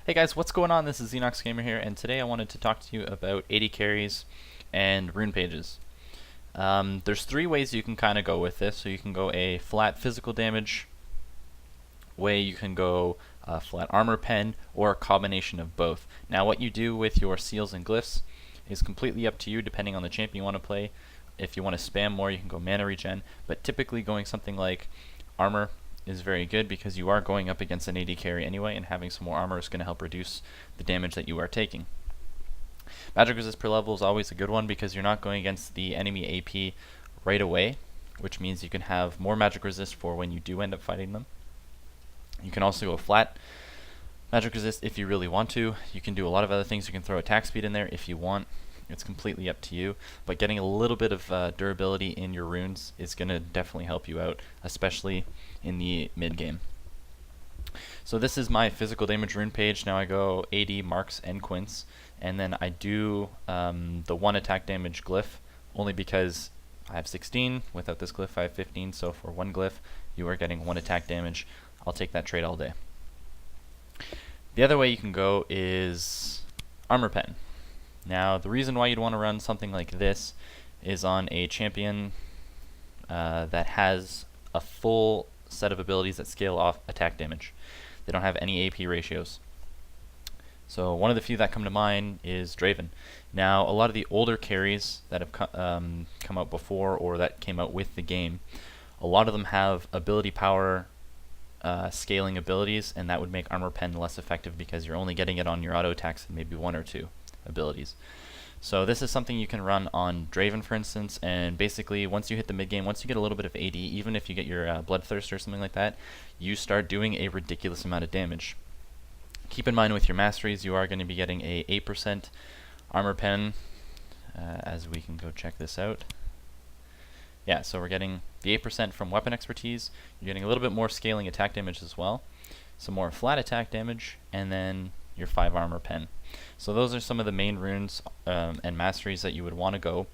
Hey guys, what's going on? This is Xenox Gamer here, and today I wanted to talk to you about AD carries and rune pages. There's three ways you can kind of go with this. So you can go a flat physical damage way, you can go a flat armor pen, or a combination of both. Now what you do with your seals and glyphs is completely up to you depending on the champion you want to play. If you want to spam more, you can go mana regen, but typically going something like armor is very good because you are going up against an AD carry anyway, and having some more armor is going to help reduce the damage that you are taking. Magic resist per level is always a good one because you're not going against the enemy AP right away, which means you can have more magic resist for when you do end up fighting them. You can also go flat magic resist if you really want to. You can do a lot of other things. You can throw attack speed in there if you want. It's completely up to you, but getting a little bit of durability in your runes is going to definitely help you out, especially in the mid game. So this is my physical damage rune page. Now I go AD, Marks, and Quince, and then I do the 1 attack damage glyph, only because I have 16. Without this glyph I have 15, so for 1 glyph you are getting 1 attack damage. I'll take that trade all day. The other way you can go is armor pen. Now the reason why you'd want to run something like this is on a champion that has a full set of abilities that scale off attack damage. They don't have any AP ratios. So one of the few that come to mind is Draven. Now a lot of the older carries that have come out before, or that came out with the game, a lot of them have ability power scaling abilities, and that would make armor pen less effective because you're only getting it on your auto attacks and maybe 1 or 2 abilities. So this is something you can run on Draven, for instance, and basically once you hit the mid game, once you get a little bit of AD, even if you get your Bloodthirst or something like that, you start doing a ridiculous amount of damage. Keep in mind with your masteries, you are going to be getting a 8% armor pen, as we can go check this out. Yeah, so we're getting the 8% from weapon expertise. You're getting a little bit more scaling attack damage as well, some more flat attack damage, and then your 5 armor pen. So those are some of the main runes and masteries that you would want to go.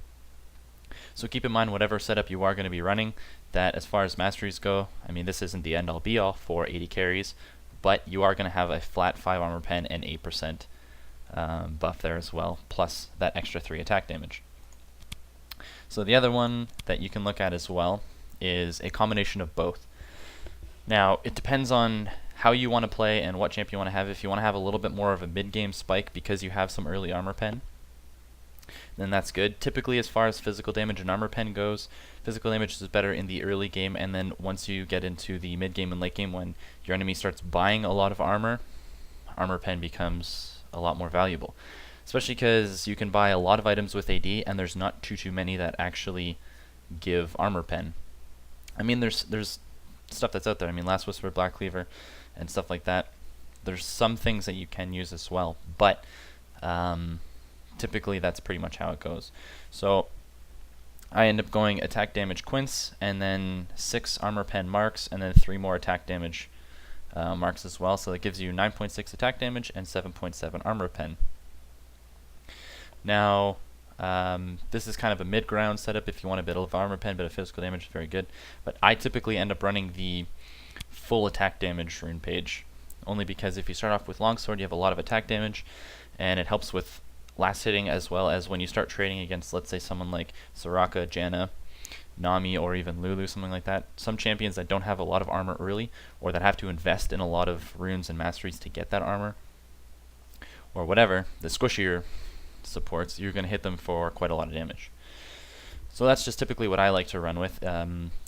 So keep in mind whatever setup you are going to be running, that as far as masteries go, I mean this isn't the end all be all for 80 carries, but you are going to have a flat 5 armor pen and 8% buff there as well, plus that extra 3 attack damage. So the other one that you can look at as well is a combination of both. Now it depends on how you want to play and what champ you want to have. If you want to have a little bit more of a mid-game spike because you have some early armor pen, then that's good. Typically, as far as physical damage and armor pen goes, physical damage is better in the early game, and then once you get into the mid-game and late game, when your enemy starts buying a lot of armor, armor pen becomes a lot more valuable. Especially because you can buy a lot of items with AD, and there's not too many that actually give armor pen. I mean, there's stuff that's out there. I mean, Last Whisper, Black Cleaver, and stuff like that. There's some things that you can use as well, but typically that's pretty much how it goes. So I end up going attack damage Quince, and then 6 armor pen Marks, and then 3 more attack damage Marks as well. So that gives you 9.6 attack damage and 7.7 armor pen. Now this is kind of a mid-ground setup. If you want a bit of armor pen, bit of physical damage, very good. But I typically end up running the full attack damage rune page, only because if you start off with longsword, you have a lot of attack damage, and it helps with last hitting, as well as when you start trading against, let's say, someone like Soraka, Janna, Nami, or even Lulu, something like that. Some champions that don't have a lot of armor early, or that have to invest in a lot of runes and masteries to get that armor, or whatever, the squishier supports, you're going to hit them for quite a lot of damage. So that's just typically what I like to run with.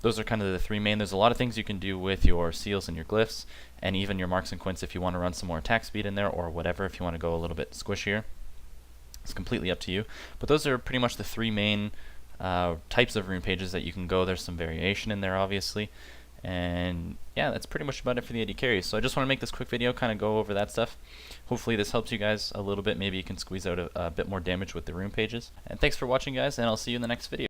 Those are kind of the 3 main. There's a lot of things you can do with your seals and your glyphs, and even your Marks and Quince if you want to run some more attack speed in there, or whatever, if you want to go a little bit squishier. It's completely up to you. But those are pretty much the 3 main types of rune pages that you can go. There's some variation in there, obviously. And yeah, that's pretty much about it for the AD carries. So I just want to make this quick video, kind of go over that stuff. Hopefully this helps you guys a little bit. Maybe you can squeeze out a bit more damage with the rune pages. And thanks for watching, guys, and I'll see you in the next video.